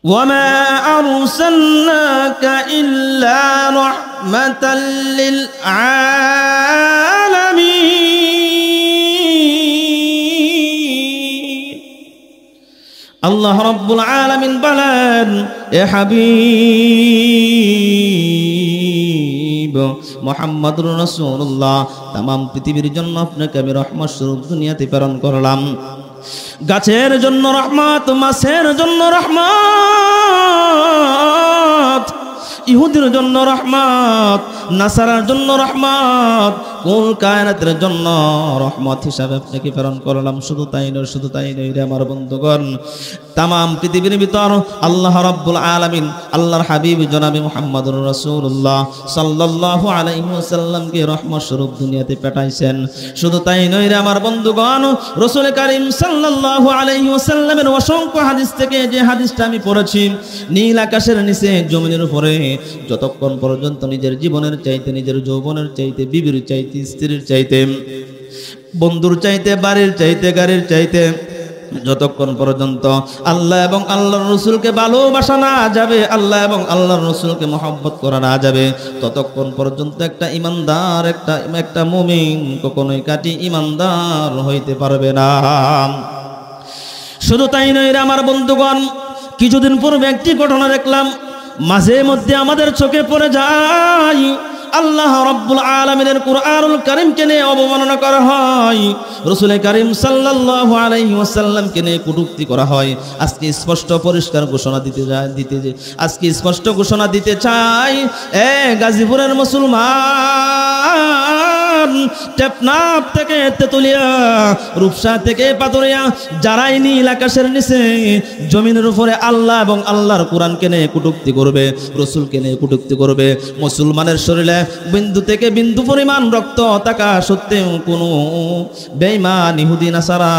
وما أرسلناك إلا رحمة للعالمين الله رب العالمين بلان يا حبيب محمد رسول الله तमाम পৃথিবীর জন্য আপনাকে আমি রহমত স্বরূপ দুনিয়াতে প্রেরণ করলাম গাছের জন্য রহমত মাছের জন্য রহমত ইহুদির জন্য রহমত নাসারার জন্য রহমত কুল কায়নাতের জন্য রহমত হিসাবে আপনাকে প্রেরণ করলাম শুধু তাই নয় রে আমার বন্ধুগণ तमाम পৃথিবীর ভিতর আল্লাহ রাব্বুল আলামিন আল্লাহর হাবিব জনাবে মুহাম্মদুর রাসূলুল্লাহ সাল্লাল্লাহু আলাইহি ওয়াসাল্লামকে রহমত স্বরূপ দুনিয়াতে পাঠাইছেন শুধু তাই নয় রে আমার বন্ধুগণ রাসূল কারীম সাল্লাল্লাহু আলাইহি ওয়াসাল্লামের অসংখ্য হাদিস থেকে যে হাদিসটা আমি পড়েছি নীল আকাশের নিচে জমিনের উপরে যতক্ষণ পর্যন্ত নিজের জীবনের চাইতে নিজের যৌবনের চাইতে বিবির চাইতে স্ত্রীর চাইতে বন্ধুর চাইতে বাড়ির চাইতে গাড়ির চাইতে যতক্ষণ পর্যন্ত আল্লাহ এবং আল্লাহর রাসূলকে ভালোবাসা না যাবে আল্লাহ এবং আল্লাহর রাসূলকে মহব্বত করা না যাবে ততক্ষণ পর্যন্ত একটা ঈমানদার একটা মুমিন কখনোই কাটি ঈমানদার হইতে পারবে না শুধু তাই নয় রে আমার বন্ধুগণ কিছুদিন পূর্বে একটি ঘটনা দেখলাম মাঝে মধ্যে আমাদের চোখে পড়ে যায় আল্লাহ রাব্বুল আলামিনের কুরআনুল কারীমকে নিয়ে অবমাননা করা হয় রাসূল কারীম সাল্লাল্লাহু আলাইহি ওয়াসাল্লামকে নিয়ে কটূক্তি করা হয় আজকে স্পষ্ট পরিষ্কার ঘোষণা দিতে চাই গাজীপুরের মুসলমান টেপনাপ থেকে তেতুলিয়া রূপসা থেকে পাথরিয়া যারাই নীল আকাশের নিচে জমিনের উপরে আল্লাহ এবং আল্লাহর কোরআনকে নিয়ে কটূক্তি করবে রাসূলকে নিয়ে কটূক্তি করবে মুসলমানের শরীরে বিন্দু থেকে বিন্দু পরিমাণ রক্ত থাকা সত্ত্বেও কোনো বেঈমান ইহুদি নাসারা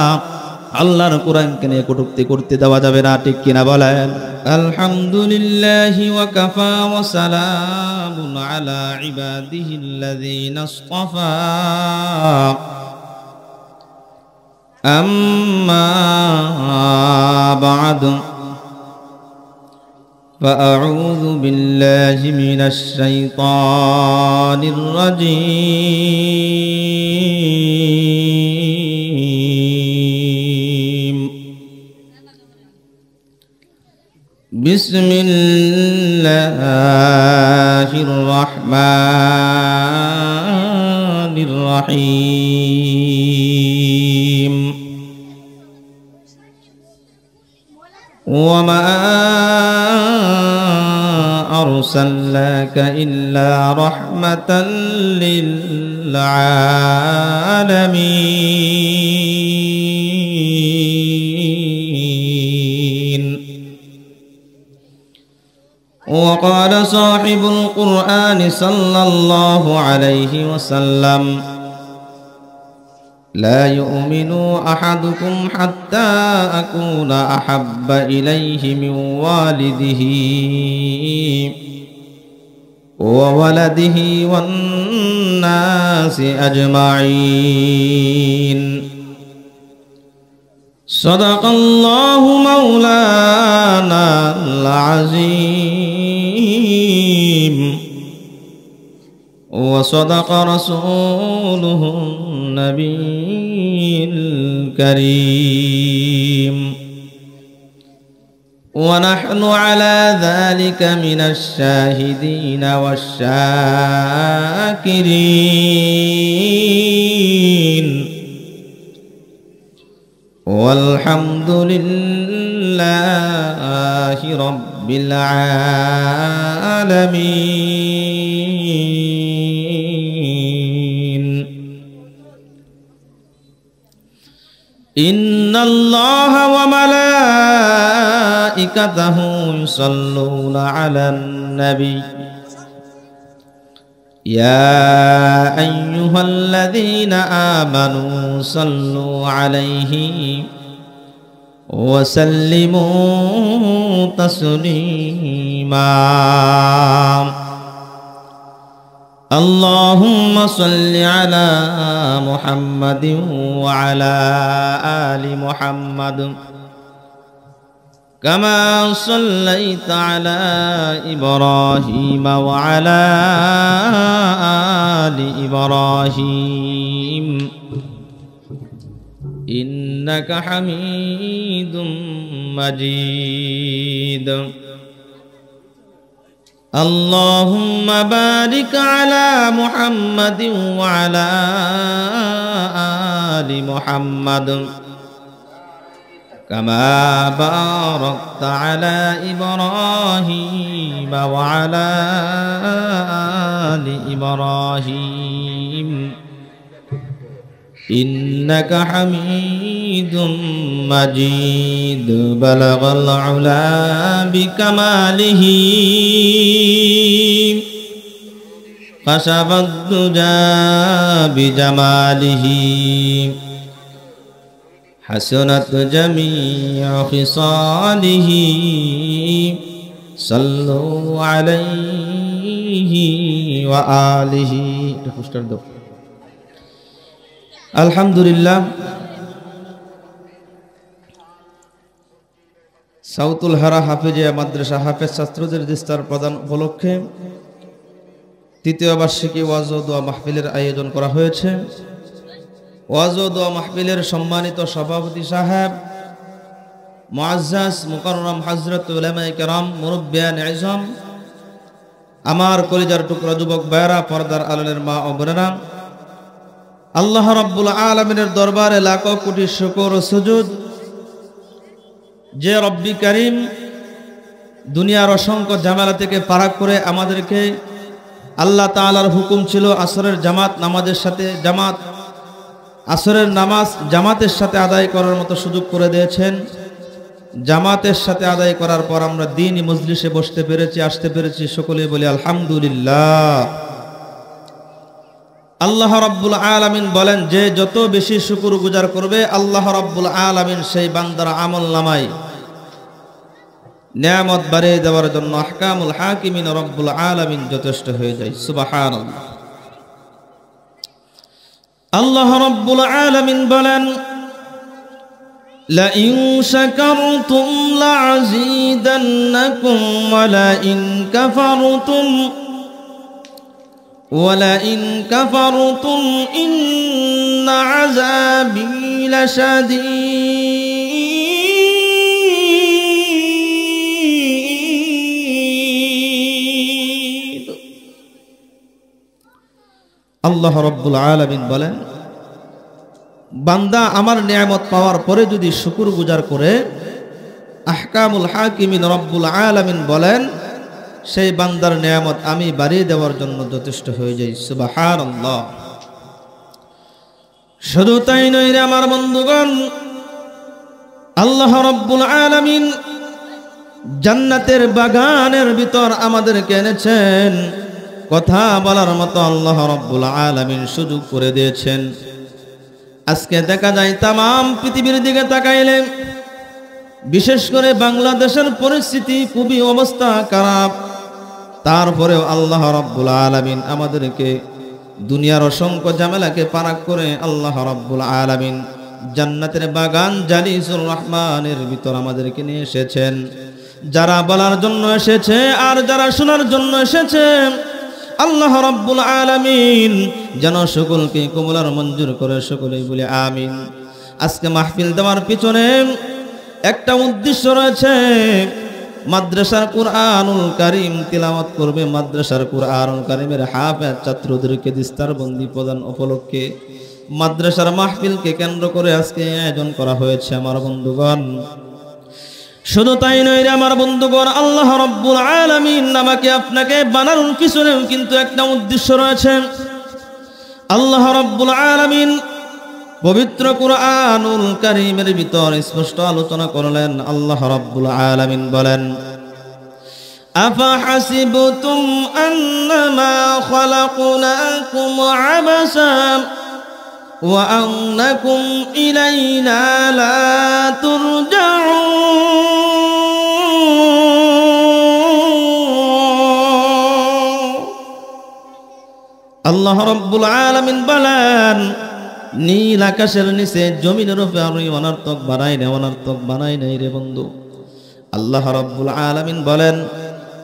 আল্লাহর কোরআনকে নিয়ে কটূক্তি করতে দেওয়া যাবে না ঠিক কিনা বলেন আলহামদুলিল্লাহি ওয়া কাফা ওয়া সালামুন আলা ইবাদিহিল্লাযীনা ইসতাফা আম্মা বা'দু فأعوذ بالله من الشيطان الرجيم بسم الله الرحمن الرحيم وما أرسلناك إلا رحمة للعالمين وقال صاحب القرآن صلى الله عليه وسلم لا يؤمن أحدكم حتى أكون أحب إليه من والده وولده والناس أجمعين صدق الله مولانا العظيم وصدق رسوله النبي الكريم ونحن على ذلك من الشاهدين والشاكرين والحمد لله رب العالمين إن الله وملائكته يصلون على النبي يا أيها الذين آمنوا صلوا عليه وسلموا تسليما اللهم صل على محمد وعلى آل محمد كما صليت على إبراهيم وعلى آل إبراهيم إنك حميد مجيد اللهم بارك على محمد وعلى آل محمد كما باركت على إبراهيم وعلى آل إبراهيم إنك حميد مجيد بلغ العلا بكماله كشف الدجى بجماله حسنت جميع خصاله صلوا عليه وآله আলহামদুলিল্লাহ সাউতুল হারা হাফেজিয়া মাদ্রাসা হাফেজ ছাত্রদের দিস্তার প্রদান উপলক্ষে তৃতীয় বার্ষিকী ওয়াজ ও দোয়া মাহফিলের আয়োজন করা হয়েছে। ওয়াজ ও দোয়া মাহফিলের সম্মানিত সভাপতি সাহেব মুআজ্জাজ মুকাররম হযরত উলামায়ে কেরাম মুরব্বিয়ান ইজম, আমার কলিজার টুকরা যুবক ভাইরা, পর্দার আড়ালের মা ও বোনেরা, আল্লাহ রাব্বুল আলামিনের দরবারে লাখো কোটি শুকর ও সুজুদ যে রব্বি করিম দুনিয়ার অসংখ্য ঝামেলা থেকে পারাক করে আমাদেরকে আল্লাহ তাআলার হুকুম ছিল আসরের জামাত নামাজের সাথে আসরের নামাজ জামাতের সাথে আদায় করার মতো সুযোগ করে দিয়েছেন। জামাতের সাথে আদায় করার পর আমরা দ্বীনি মজলিসে বসতে পেরেছি, আসতে পেরেছি, সকলে বলি আলহামদুলিল্লাহ। আল্লাহ রাব্বুল আলামিন বলেন যে যত বেশি শুকর গুজার করবে আল্লাহ রাব্বুল আলামিন সেই বান্দার আমলনামায় নিয়ামত বাড়িয়ে দেওয়ার জন্য আহকামুল হাকিমিন রাব্বুল আলামিন যথেষ্ট হয়ে যায়। সুবহানাল্লাহ। আল্লাহ রাব্বুল আলামিন বলেন লাইন শাকারতুম লাযীদান্নাকুম ওয়া লাইন কাফারতুম ولئن كفرتم إن عذابي لشديد আল্লাহ রাব্বুল আলামিন বলেন বান্দা আমার নিয়ামত পাওয়ার পরে যদি শুকর গুজার করে, আহকামুল হাকিমিন রাব্বুল আলামিন বলেন সেই বান্দার নিয়ামত আমি বাড়িয়ে দেওয়ার জন্য যথেষ্ট হয়ে যাই। সুবহানাল্লাহ। শুধু তাই নয় রে আমার বন্ধুগণ, আল্লাহ রাব্বুল আলামিন জান্নাতের বাগানের ভিতর আমাদেরকে এনেছেন, কথা বলার মতো আল্লাহ রাব্বুল আলামিন সুযোগ করে দিয়েছেন। আজকে দেখা যায় তামাম পৃথিবীর দিকে তাকাইলে, বিশেষ করে বাংলাদেশের পরিস্থিতি খুবই অবস্থা খারাপ, তারপরেও আল্লাহ রাব্বুল আলামিন আমাদেরকে দুনিয়ার অসংখ্য ঝামেলাকে পারাক করে আল্লাহ রাব্বুল আলামিন জান্নাতের বাগান জালিসুর রহমানের ভিতর আমাদেরকে নিয়ে এসেছেন। যারা বলার জন্য এসেছে আর যারা শোনার জন্য এসেছে, আল্লাহ রাব্বুল আলামিন যেন সকলকে কবুল আর মঞ্জুর করে, সকলেই বলে আমিন। আজকে মাহফিল দেওয়ার পিছনে একটা উদ্দেশ্য রয়েছে। মাদ্রাসার কুরআনুল কারীম তিলাওয়াত করবে, মাদ্রাসার কুরআনুল কারীমের হাফেজ ছাত্রদেরকে দিস্তারবন্দি প্রদান উপলক্ষে মাদ্রাসার মাহফিলকে কেন্দ্র করে আজকে আয়োজন করা হয়েছে আমার বন্ধুগণ। শুধু তাই নয় রে আমার বন্ধুগণ, আল্লাহ রাব্বুল আলামিন আমাকে আপনাকে বানানোর পিছনেও কিন্তু একটা উদ্দেশ্য রয়েছে। আল্লাহ রাব্বুল আলামিন পবিত্র কুরআনুল কারীমের ভিতর স্পষ্ট আলোচনা করলেন। আল্লাহ রাব্বুল আলামিন বলেন আফা হাসিবতুম আন্নামা খালাকনাকুম আবাসা ওয়া আন্নাকুম ইলাইনা লা তুরজাউন। আল্লাহ রাব্বুল আলামিন বলেন নীল আকাশের নিচে জমিনের উপরে আমি অনর্থক বানাই নাই রে বন্ধু। আল্লাহ রাব্বুল আলামিন বলেন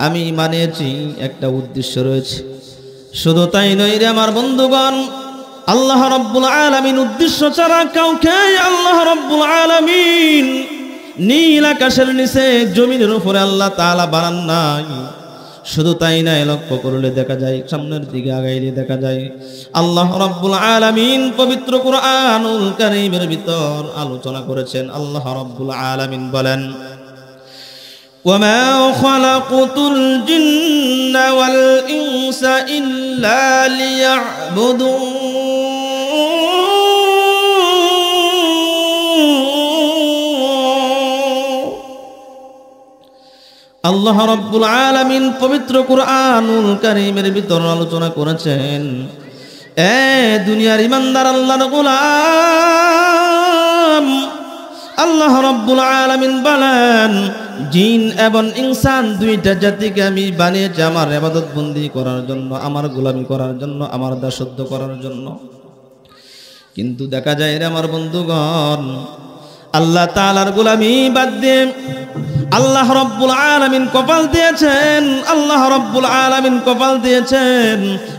আমি মানেছি একটা উদ্দেশ্য রয়েছে। শুধু তাই নয় রে আমার বন্ধুগণ, আল্লাহ রাব্বুল আলামিন উদ্দেশ্য ছাড়া কাউকে আল্লাহ রাব্বুল আলামিন নীল আকাশের নিচে জমিনের উপরে আল্লাহ তাআলা বানান নাই। শুধু তাই নয়, লক্ষ্য করলে দেখা যায়, সামনের দিকে আগাইলে দেখা যায় আল্লাহ রাব্বুল আলামিন পবিত্র কুরআনুল কারীমের ভিতর আলোচনা করেছেন। আল্লাহ রাব্বুল আলামিন বলেন ওয়ামা খালাকুতুল জিন্না ওয়াল ইনসা ইল্লা লিয়াবুদুন। আল্লাহ রাব্বুল আলামিন পবিত্র কুরআনুল কারীমের ভিতর আলোচনা করেছেন, এ দুনিয়ার ইমানদার আল্লাহর গোলাম, আল্লাহ রাব্বুল আলামিন বলেন জিন এবং ইনসান দুইটা জাতিকে আমি বানিয়েছি আমার ইবাদত বন্দি করার জন্য, আমার গোলামি করার জন্য, আমার দাসত্ব করার জন্য। কিন্তু দেখা যায় রে আমার বন্ধুগণ, আল্লাহ তাআলার গোলামি বাদ দিয়ে আল্লাহ রাব্বুল আলামিন কপাল দিয়েছেন, আল্লাহ রাব্বুল আলামিন কপাল দিয়েছেন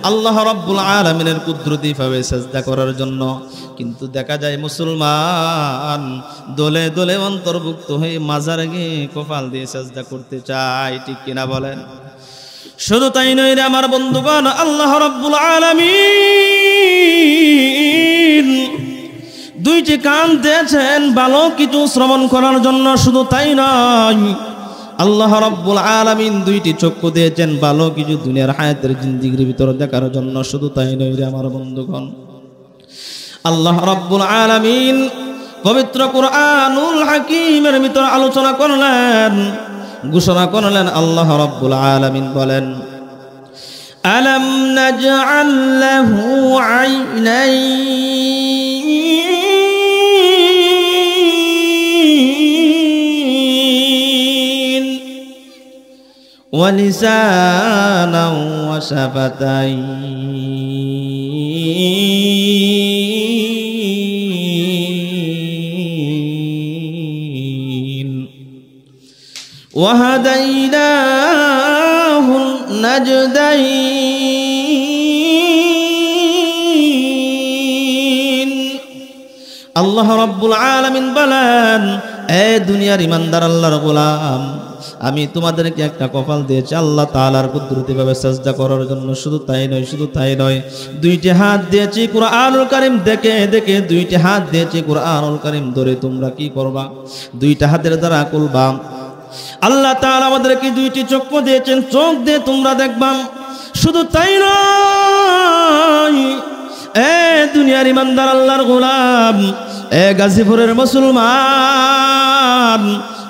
আল্লাহ রাব্বুল আলামিনের কুদরতিভাবে সিজদা করার জন্য। কিন্তু দেখা যায় মুসলমান দলে দলে অন্তর্ভুক্ত হয়ে মাজারে গিয়ে কপাল দিয়ে সিজদা করতে চায়, ঠিক কিনা বলেন? শুধু তাই নয় রে আমার বন্ধুগণ, আল্লাহ রাব্বুল আলামিন দুইটি কান দিয়েছেন ভালো কিছু শ্রবণ করার জন্য। শুধু তাই নয়, আল্লাহ রাব্বুল আলামিন দুইটি চক্ষু দিয়েছেন ভালো কিছু দুনিয়ার হায়াতের জিন্দেগির ভিতর দেখার জন্য। শুধু তাই নয় রে আমার বন্ধুগণ, আল্লাহ রাব্বুল আলামিন পবিত্র কুরআনুল হাকীমের ভিতর আলোচনা করলেন, ঘোষণা করলেন। আল্লাহ রাব্বুল আলামিন বলেন আলাম নাজআল লাহু আইনাইন ওয়া লিসানান ওয়া শাফাতাইন ওয়া হাদাইনাহু নাজদাইন। আল্লাহ রাব্বুল আলামিন বলেন, এ দুনিয়ার ইমানদার আল্লাহর গোলাম, আমি তোমাদেরকে একটা কপাল দিয়েছি আল্লাহ তাআলার কুদরতিভাবে সিজদা করার জন্য। শুধু তাই নয়, শুধু তাই নয়, দুইটি হাত দিয়েছি কুরআনুল কারীম দেখে দেখে, দুইটি হাত দিয়েছি কুরআনুল কারীম ধরে তোমরা কি করবা? দুইটা হাতের দ্বারা খুলবা। আল্লাহ তাআলা আমাদেরকে দুইটি চক্ষু দিয়েছেন, চোখ দিয়ে তোমরা দেখবা। শুধু তাই নয়, এ দুনিয়ার ইমানদার আল্লাহর গোলাম, এ গাজীপুরের মুসলমান,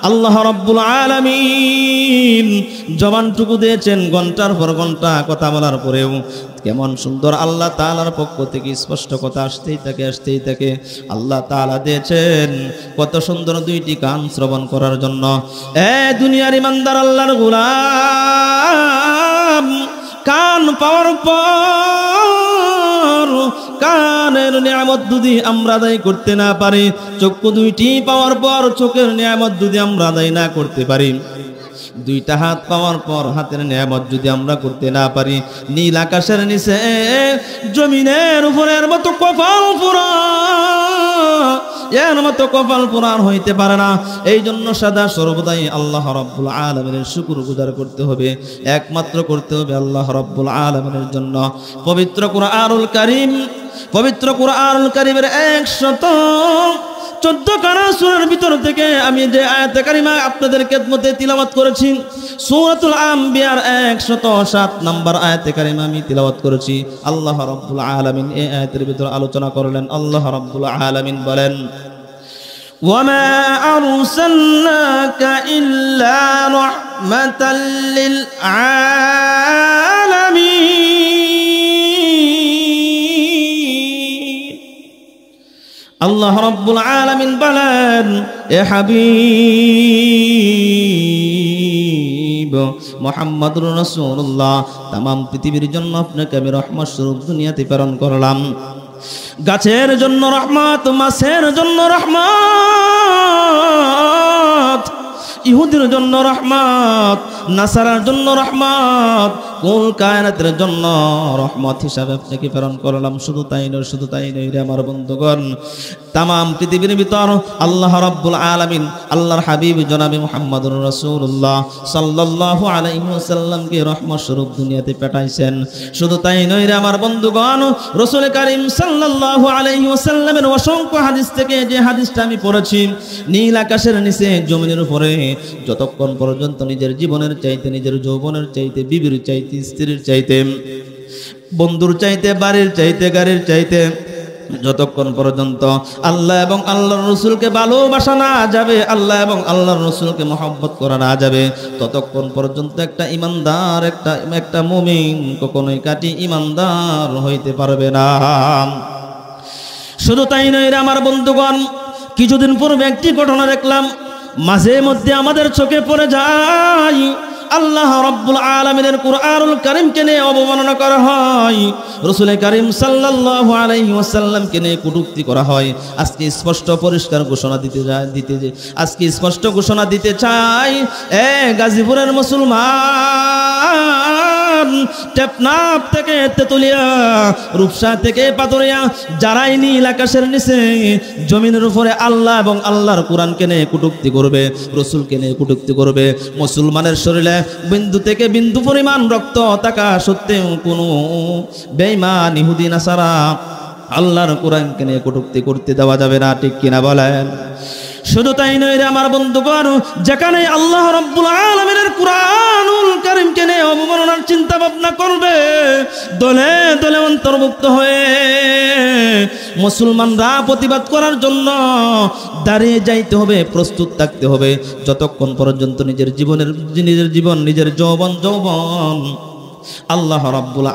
আল্লাহ রাব্বুল আলামিন জবানটুকু দিয়েছেন, ঘন্টার পর ঘন্টা কথা বলার পরেও কেমন সুন্দর আল্লাহ তাআলার পক্ষ থেকে স্পষ্ট কথা আসতেই থাকে, আসতেই থাকে। আল্লাহ তাআলা দিয়েছেন কত সুন্দর দুইটি কান শ্রবণ করার জন্য। এ দুনিয়ার ইমানদার আল্লাহর গোলাম, কান পাওয়ার পর কানের নিয়ামত যদি আমরা আদায় করতে না পারি, চক্ষু দুইটি পাওয়ার পর চোখের নিয়ামত যদি আমরা আদায় না করতে পারি, দুইটা হাত পাওয়ার পর হাতের নিয়ামত যদি আমরা করতে না পারি, নীল আকাশের নিচে জমিনের উপরের মতো কপাল পুরা, এর মতো কপাল পুরার হইতে পারে না। এই জন্য সদা সর্বদাই আল্লাহ রাব্বুল আলামিনের শুকরগুজার করতে হবে, একমাত্র করতে হবে আল্লাহ রাব্বুল আলামিনের জন্য। পবিত্র কুরআনুল কারীম, পবিত্র কুরআনুল কারীমের 114 খানা সূরার ভিতর থেকে আমি যে আয়াতে কারিমা আপনাদের খেদমতে তিলাওয়াত করেছি, সূরাতুল আম্বিয়ার 107 নম্বর আয়াতে কারিমা আমি তিলাওয়াত করেছি। আল্লাহ রাব্বুল আলামিন এই আয়াতের ভিতর আলোচনা করলেন। আল্লাহ রাব্বুল আলামিন বলেন ওয়ামা আরসালনাকা ইল্লা রাহমাতাল লিল আলামিন। আল্লাহ রাব্বুল আলামিন বলেন, এ হাবিব মুহাম্মদুর রাসূলুল্লাহ, তামাম পৃথিবীর জন্য আপনাকে আমি রহমত স্বরূপ দুনিয়াতে প্রেরণ করলাম। গাছের জন্য রহমত, মাছের জন্য রহমত, ইহুদির জন্য রহমত, নাসারার জন্য রহমত, কুল কায়নাতের জন্য রহমত হিসাবে আপনাকে প্রেরণ করলাম। শুধু তাই নয়, শুধু তাই নয় রে আমার বন্ধুগণ, তামাম পৃথিবীর ভিতর আল্লাহ রাব্বুল আলামিন আল্লাহর হাবিব জনাবে মুহাম্মদুর রাসূলুল্লাহ সাল্লাল্লাহু আলাইহি ওয়াসাল্লামকে রহমত স্বরূপ দুনিয়াতে পাঠাইছেন। শুধু তাই নয় রে আমার বন্ধুগণ, রাসূল কারীম সাল্লাল্লাহু আলাইহি ওয়াসাল্লামের অসংখ্য হাদিস থেকে যে হাদিসটা আমি পড়েছি, নীল আকাশের নিচে জমিনের উপরে যতক্ষণ পর্যন্ত নিজের জীবনের চাইতে, নিজের যৌবনের চাইতে, বিবির চাইতে, স্ত্রীর চাইতে, বন্ধুর চাইতে, বাড়ির চাইতে, গাড়ির চাইতে, যতক্ষণ পর্যন্ত আল্লাহ এবং আল্লাহর রসুলকে ভালোবাসা না যাবে, আল্লাহ এবং আল্লাহর রসুলকে মহব্বত করা না যাবে, ততক্ষণ পর্যন্ত একটা ইমানদার, একটা মুমিন কখনোই কাটি ইমানদার হইতে পারবে না। শুধু তাই নয় রে আমার বন্ধুগণ, কিছুদিন পূর্বে একটি ঘটনা দেখলাম, মাঝে মধ্যে আমাদের চোখে পড়ে যায়, আল্লাহ রাব্বুল আলামিনের কুরআনুল কারীমকে নিয়ে অবমাননা করা হয়, রাসূল কারীম সাল্লাল্লাহু আলাইহি ওয়াসাল্লামকে নিয়ে কটূক্তি করা হয়। আজকে স্পষ্ট পরিষ্কার ঘোষণা দিতে চাই, গাজীপুরের মুসলমান, টেপনাফ থেকে তেতুলিয়া, রূপসা থেকে পাথরিয়া, যারাই নীল আকাশের নিচে জমিনের উপরে আল্লাহ এবং আল্লাহর কোরআনকে নিয়ে কটূক্তি করবে, রসুলকে নিয়ে কটূক্তি করবে, মুসলমানের শরীরে বিন্দু থেকে বিন্দু পরিমাণ রক্ত থাকা সত্ত্বেও কোনো বেঈমান ইহুদি নাসারা আল্লাহর কোরআনকে নিয়ে কটূক্তি করতে দেওয়া যাবে না, ঠিক কিনা বলেন? শুধু তাই নয় রে আমার বন্ধুগণ, যেখানে আল্লাহ রাব্বুল আলামিনের কুরআনুল কারীমকে নিয়ে অবমাননার চিন্তা ভাবনা করবে, দলে দলে অন্তর্ভুক্ত হয়ে মুসলমানরা প্রতিবাদ করার জন্য দাঁড়িয়ে যাইতে হবে, প্রস্তুত থাকতে হবে, যতক্ষণ পর্যন্ত নিজের জীবন, নিজের যৌবন আল্লাহ রাব্বুল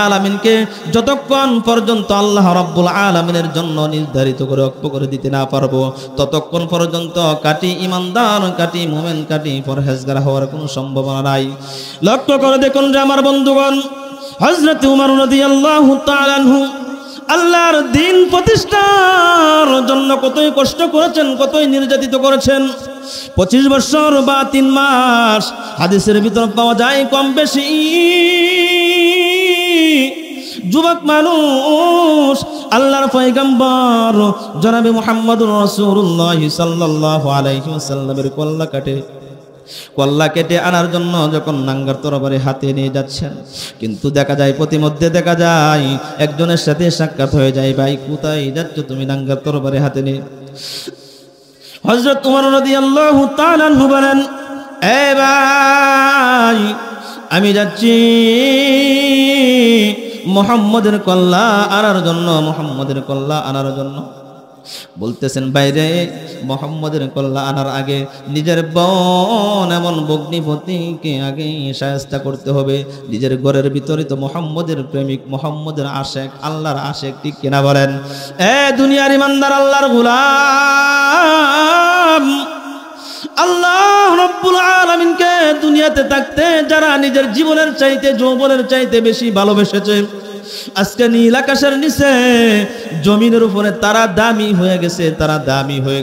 আলামিনকে যতক্ষণ পর্যন্ত আল্লাহ রাব্বুল আলামিনের জন্য নির্ধারিত করে অক্ষ করে দিতে না পারবো, ততক্ষণ পর্যন্ত কাটি ইমানদার, কাটি মুমিন, কাটি পরহেজগার হওয়ার কোনো সম্ভাবনা নাই। লক্ষ্য করে দেখুন যে আমার বন্ধুগণ, হযরত উমর রাদিয়াল্লাহু তাআলা আনহু আল্লাহর দ্বীন প্রতিষ্ঠার জন্য কতই কষ্ট করেছেন, কতই নির্যাতিত করেছেন। 25 বছর বা 3 মাস হাদিসের ভিতর পাওয়া যায় কম বেশি। যুবক মানুষ আল্লাহর পয়গম্বর জনাবে মুহাম্মদুর রাসূলুল্লাহ সাল্লাল্লাহু আলাইহি ওয়াসাল্লামের কল্লা কেটে আনার জন্য যখন নাঙ্গার তরবারি হাতে নিয়ে যাচ্ছেন, কিন্তু দেখা যায় প্রতিমধ্যে দেখা যায় একজনের সাথে সাক্ষাৎ হয়ে যায়, ভাই কোথায় যাচ্ছ তুমি নাঙ্গার তরবারি হাতে নিয়ে? হযরত উমর রাদিয়াল্লাহু তাআলা আনহু বলেন, এ ভাই আমি যাচ্ছি মুহাম্মদের কল্লা আনার জন্য, বলতেছেন বাইরে মুহাম্মদের কল্লা আনার আগে নিজের বোন এমন ভগ্নিপতিকে আগে শায়েস্তা করতে হবে। নিজের ঘরের ভিতরে তো মুহাম্মদের প্রেমিক, মুহাম্মদের আশেক, আল্লাহর আশেক, ঠিক কিনা বলেন? দুনিয়ার ইমানদার আল্লাহর গোলাম, আল্লাহ রাব্বুল আলামিনকে দুনিয়াতে থাকতে যারা নিজের জীবনের চাইতে, যৌবনের চাইতে বেশি ভালোবেসেছে, আজকে নীল আকাশের নিচে জমিনের উপরে তারা দামি হয়ে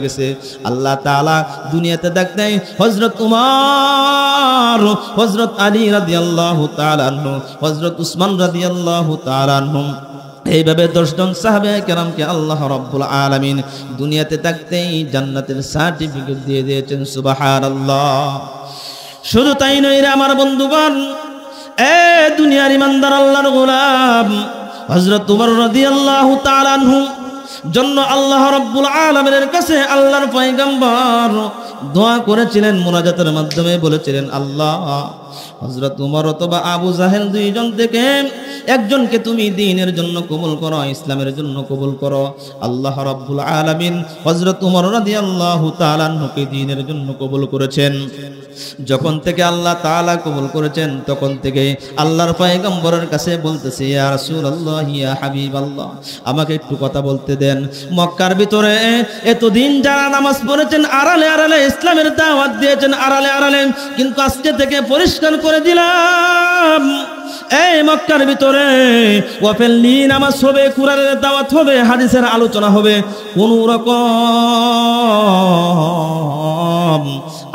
গেছে। আল্লাহ তাআলা দুনিয়াতে দেখতে হযরত উমর, হযরত আলী রাদিয়াল্লাহু তাআলা আনহু, হযরত উসমান রাদিয়াল্লাহু তাআলা আনহু, এইভাবে 10 জন সাহাবায়ে কেরামকে আল্লাহ রাব্বুল আলামিন দুনিয়াতে থাকতেই জান্নাতের সার্টিফিকেট দিয়ে দিয়েছেন। সুবহানাল্লাহ। শুধু তাই নয় রে আমার বন্ধুগণ, দুনিয়ার ইমানদার আল্লাহর গোলাম হযরত উমর রাদিয়াল্লাহু তাআলা আনহু জন্য আল্লাহ রাব্বুল আলামিনের কাছে আল্লাহর পয়গম্বর দোয়া করেছিলেন, মুনাজাতের মাধ্যমে বলেছিলেন, আল্লাহ হযরত উমর অথবা আবু জাহেল 2 জন থেকে একজনকে তুমি দ্বীনের জন্য কবুল করো, ইসলামের জন্য কবুল করো। আল্লাহ রাব্বুল আলামিন হযরত উমর রাদিয়াল্লাহু তাআলা আনহুকে দ্বীনের জন্য কবুল করেছেন। যখন থেকে আল্লাহ তাআলা কবুল করেছেন তখন থেকে আল্লাহর পয়গম্বরের কাছে বলতেছে, ইয়া রাসূলুল্লাহ, ইয়া হাবিবাল্লাহ, আমাকে একটু কথা বলতে দেন। মক্কার ভিতরে এতদিন যারা নামাজ পড়েছেন, আড়ালে আড়ালে ইসলামের দাওয়াত দিয়েছেন, আড়ালে আড়ালে, কিন্তু আজকে থেকে পরিষ্কার করে দিলাম, এই মক্কার ভিতরে ওয়াফেলনি নামাজ হবে, কুরআনের দাওয়াত হবে, হাদিসের আলোচনা হবে, কোন রকম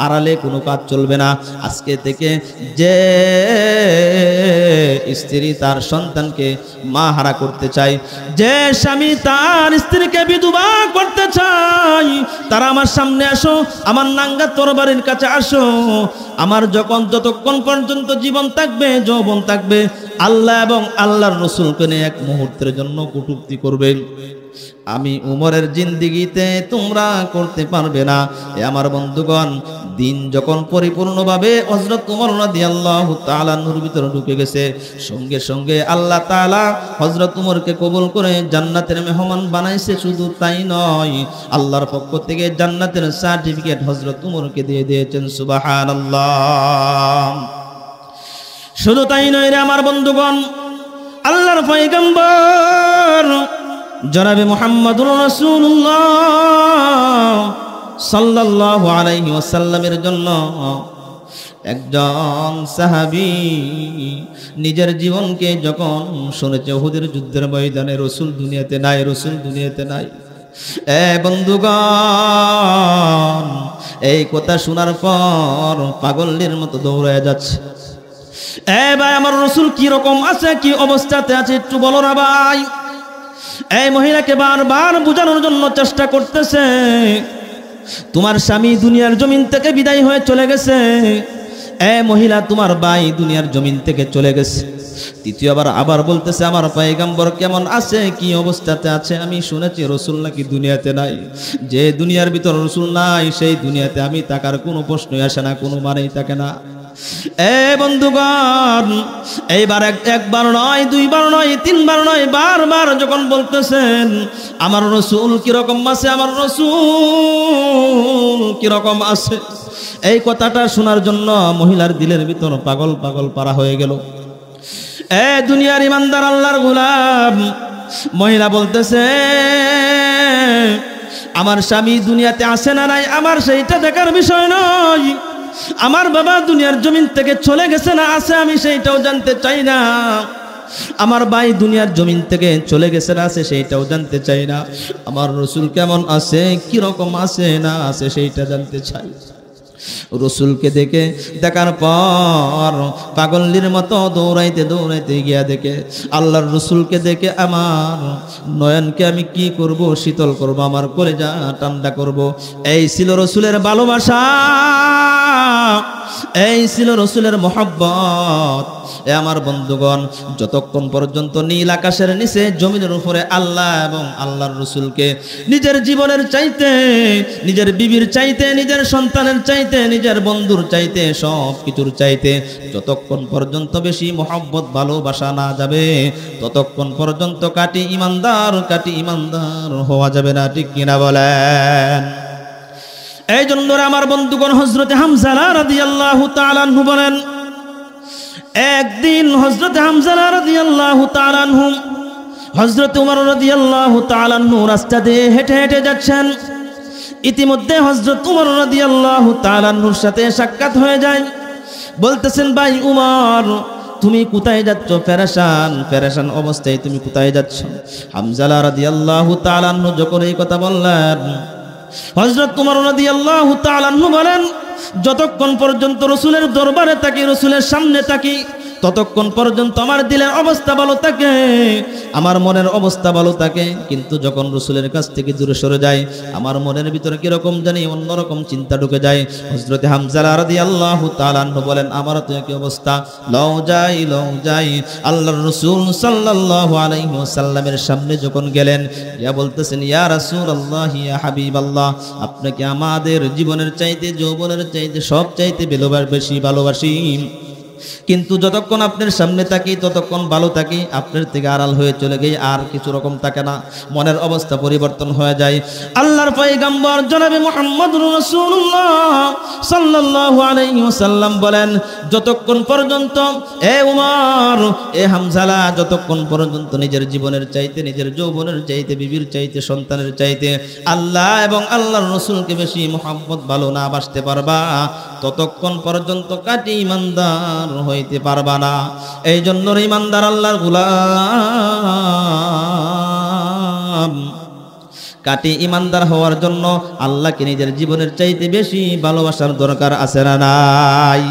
আড়ালে কোনো কাজ চলবে না। আজকে থেকে যে স্ত্রী তার সন্তানকে মা হারা করতে চায়, যে স্বামী তার স্ত্রীকে বিধবা করতে চায়, তারা আমার সামনে আসো, আমার নাঙ্গা তরবারির কাছে আসো। আমার যতক্ষণ পর্যন্ত জীবন থাকবে, যৌবন থাকবে, আল্লাহ এবং আল্লাহর রাসূলকে নিয়ে এক মুহূর্তের জন্য কটূক্তি করবে, আমি উমরের জিন্দেগিতে তোমরা করতে পারবে না। এ আমার বন্ধুগণ, দিন যখন পরিপূর্ণভাবে হযরত উমর রাদিয়াল্লাহু তাআলা নূর ভিতরে ঢুকে গেছে, সঙ্গে সঙ্গে আল্লাহ তাআলা হযরত উমরকে কবুল করে জান্নাতের মেহমান বানাইছে। শুধু তাই নয়, আল্লাহর পক্ষ থেকে জান্নাতের সার্টিফিকেট হযরত উমরকে দিয়ে দিয়েছেন। সুবহানাল্লাহ। শুধু তাই নয় রে আমার বন্ধুগণ, আল্লাহর পয়গম্বর জনাবে মুহাম্মদুর রাসূলুল্লাহ সাল্লাল্লাহু আলাইহি ওয়াসাল্লামের জন্য একজন সাহাবী নিজের জীবনকে যখন শুনেছে উহুদের যুদ্ধের ময়দানে, রাসূল দুনিয়াতে নাই, রাসূল দুনিয়াতে নাই। এ বন্ধুগণ, এই কথা শোনার পর পাগলের মতো দৌড়ায় যাচ্ছে। এ ভাই, আমার রাসূল কি রকম আছে, কি অবস্থাতে আছে একটু বলো না ভাই। এই মহিলাকে বারবার বোঝানোর জন্য চেষ্টা করতেছে, তোমার স্বামী দুনিয়ার জমিন থেকে বিদায় হয়ে চলে গেছে। এ মহিলা, তোমার ভাই দুনিয়ার জমিন থেকে চলে গেছে। তৃতীয়বার আবার বলতেছে, আমার পয়গম্বর কেমন আছে, কি অবস্থাতে আছে, আমি শুনেছি রাসূল নাকি দুনিয়াতে নাই। যে দুনিয়ার ভিতর রাসূল নাই, সেই দুনিয়াতে আমি থাকার কোনো প্রশ্নই আসে না, কোনো মানেই থাকে না। এ বন্ধুগণ, এইবার একবার নয়, দুইবার নয়, তিনবার নয়, বারবার যখন বলতেছেন আমার রাসূল কিরকম আছে, আমার রাসূল কিরকম আছে, এই কথাটা শোনার জন্য মহিলার দিলের ভিতর পাগল পাগল পারা হয়ে গেল। এ দুনিয়ার ইমানদার আল্লাহর গোলাম, মহিলা বলতেছে, আমার স্বামী দুনিয়াতে আসে না নাই, আমার সেইটা দেখার বিষয় নয়। আমার বাবা দুনিয়ার জমিন থেকে চলে গেছে না আছে, আমি সেইটাও জানতে চাই না। আমার ভাই দুনিয়ার জমিন থেকে চলে গেছে না আছে, সেইটাও জানতে চাই না। আমার রাসূল কেমন আছে, কি রকম আছে না আছে, সেইটা জানতে চাই। রাসূলকে দেখার পর পাগলের মতো দৌড়াইতে দৌড়াইতে গিয়া দেখে আল্লাহর রাসূলকে দেখে আমার নয়নকে আমি কি করব, শীতল করব, আমার কলেজা ঠান্ডা করব। এই ছিল রাসূলের ভালোবাসা, এই ছিল রাসূলের মহব্বত। এ আমার বন্ধুগণ, যতক্ষণ পর্যন্ত নীল আকাশের নিচে জমিনের উপরে আল্লাহ এবং আল্লাহর রাসূলকে নিজের জীবনের চাইতে, নিজের বিবির চাইতে, নিজের সন্তানের চাইতে, নিজের বন্ধুর চাইতে, সব কিছুর চাইতে যতক্ষণ পর্যন্ত বেশি মহব্বত ভালোবাসা না যাবে, ততক্ষণ পর্যন্ত কাটি ইমানদার হওয়া যাবে না। ঠিক কিনা বলেন? এই জন্য আমার বন্ধুগণ, হযরতে হামজা রাদিয়াল্লাহু তাআলা আনহু বলেন, একদিন হযরতে হামজা রাদিয়াল্লাহু তাআলা আনহু হযরত ওমর রাদিয়াল্লাহু তাআলা আনহু রাস্তা দিয়ে হেঁটে হেঁটে যাচ্ছেন। ইতিমধ্যে হযরত ওমর রাদিয়াল্লাহু তাআলা আনহুর সাথে সাক্ষাৎ হয়ে যায়। বলতেছেন, ভাই উমর, তুমি কোথায় যাচ্ছ? পেরেশান অবস্থায় তুমি কোথায় যাচ্ছ? হামজা রাদিয়াল্লাহু তাআলা আনহু যখন এই কথা বললেন, হযরত ওমর রাদিয়াল্লাহু তাআলা আনহু বলেন, যতক্ষণ পর্যন্ত রাসূলের দরবারে থাকি, রাসূলের সামনে থাকি, ততক্ষণ পর্যন্ত আমার দিলের অবস্থা ভালো থাকে, আমার মনের অবস্থা ভালো থাকে। কিন্তু যখন রাসূলের কাছ থেকে দূরে সরে যায়, আমার মনের ভিতরে কিরকম জানি অন্যরকম চিন্তা ঢুকে যায়। হযরতে হামজা রাদিয়াল্লাহু তাআলা আনহু বলেন, আমারও তো একই অবস্থা। লও যাই আল্লাহর রাসূল সাল্লাল্লাহু আলাইহি ওয়াসাল্লামের সামনে যখন গেলেন, ইয়া বলতেছেন, ইয়া রাসূলুল্লাহ, ইয়া হাবিবাল্লাহ, আপনাকে আমাদের জীবনের চাইতে, যৌবনের চাইতে, সব চাইতে বেশি ভালোবাসি। কিন্তু যতক্ষণ আপনার সামনে থাকি ততক্ষণ ভালো থাকি, আপনার থেকে আড়াল হয়ে চলে গিয়ে আর কিছু রকম থাকে না, মনের অবস্থা পরিবর্তন হয়ে যায়। আল্লাহর পয়গম্বর জনাবে মুহাম্মদুর রাসূলুল্লাহ সাল্লাল্লাহু আলাইহি ওয়াসাল্লাম বলেন, যতক্ষণ পর্যন্ত এ উমর, এ হামজালা, যতক্ষণ পর্যন্ত নিজের জীবনের চাইতে, নিজের যৌবনের চাইতে, বিবির চাইতে, সন্তানের চাইতে আল্লাহ এবং আল্লাহর রাসূলকে বেশি মুহাব্বত ভালো না বাসতে পারবা, ততক্ষণ পর্যন্ত কাটি ইমানদার হইতে পারবা না। এই জন্য ইমানদার আল্লাহর গোলাম, কাটি ইমানদার হওয়ার জন্য আল্লাহকে নিজের জীবনের চাইতে বেশি ভালোবাসার দরকার আছে না নাই?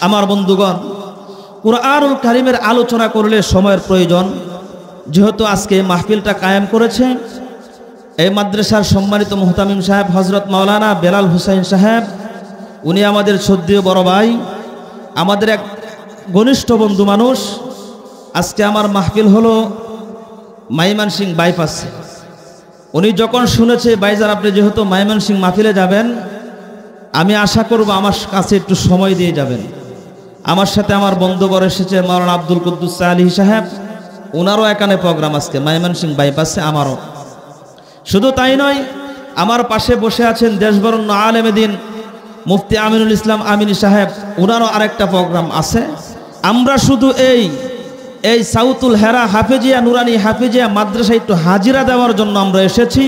আমার বন্ধুগণ, কুরআনুল কারীমের আলোচনা করলে সময়ের প্রয়োজন। যেহেতু আজকে মাহফিলটা কায়েম করেছে এই মাদ্রাসার সম্মানিত মুহতামিম সাহেব হযরত মাওলানা বেলাল হুসাইন সাহেব, উনি আমাদের শ্রদ্ধেয় বড় ভাই, আমাদের এক ঘনিষ্ঠ বন্ধু মানুষ। আজকে আমার মাহফিল হলো ময়মনসিংহ বাইপাসে। উনি যখন শুনেছে ভাইজান আপনি যেহেতু ময়মনসিংহ মাহফিলে যাবেন, আমি আশা করব আমার কাছে একটু সময় দিয়ে যাবেন। আমার সাথে আমার বন্ধুবর এসেছে মাওলানা আব্দুল কুদ্দুস সালিহি সাহেব, ওনারও এখানে প্রোগ্রাম আজকে ময়মনসিংহ বাইপাসে, আমারও। শুধু তাই নয়, আমার পাশে বসে আছেন দেশবরণ্য আলেমে দ্বীন মুফতি আমিনুল ইসলাম আমিনী সাহেব, ওনারও আরেকটা প্রোগ্রাম আছে। আমরা শুধু এই সাউতুল হেরা হাফেজিয়া নুরানি হাফেজিয়া মাদ্রাসা একটু হাজিরা দেওয়ার জন্য আমরা এসেছি।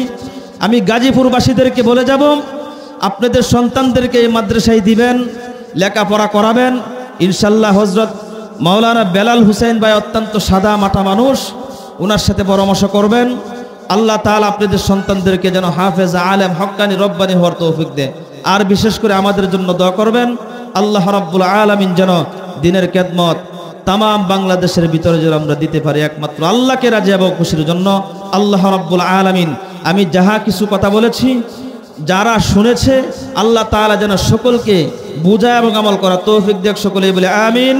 আমি গাজীপুরবাসীদেরকে বলে যাব, আপনাদের সন্তানদেরকে এই মাদ্রাসায় দিবেন, লেখাপড়া করাবেন ইনশাল্লাহ। হযরত মাওলানা বেলাল হুসাইন ভাই অত্যন্ত সাদা মাটা মানুষ, ওনার সাথে পরামর্শ করবেন। আল্লাহ তাআলা আপনাদের সন্তানদেরকে যেন হাফেজ আলেম হক্কানি রব্বানি হওয়ার তৌফিক দেয়। আর বিশেষ করে আমাদের জন্য দোয়া করবেন, আল্লাহ রাব্বুল আলামিন যেন দ্বীনের খেদমত তাম বাংলাদেশের ভিতরে যেন আমরা দিতে পারি একমাত্র আল্লাহকে রাজি এবং খুশির জন্য। আল্লাহ রাব্বুল আলামিন আমি যাহা কিছু কথা বলেছি, যারা শুনেছে আল্লাহ তাআলা যেন সকলকে বুঝা এবং আমল করা তৌফিক দেয়। সকলেই বলে আমিন।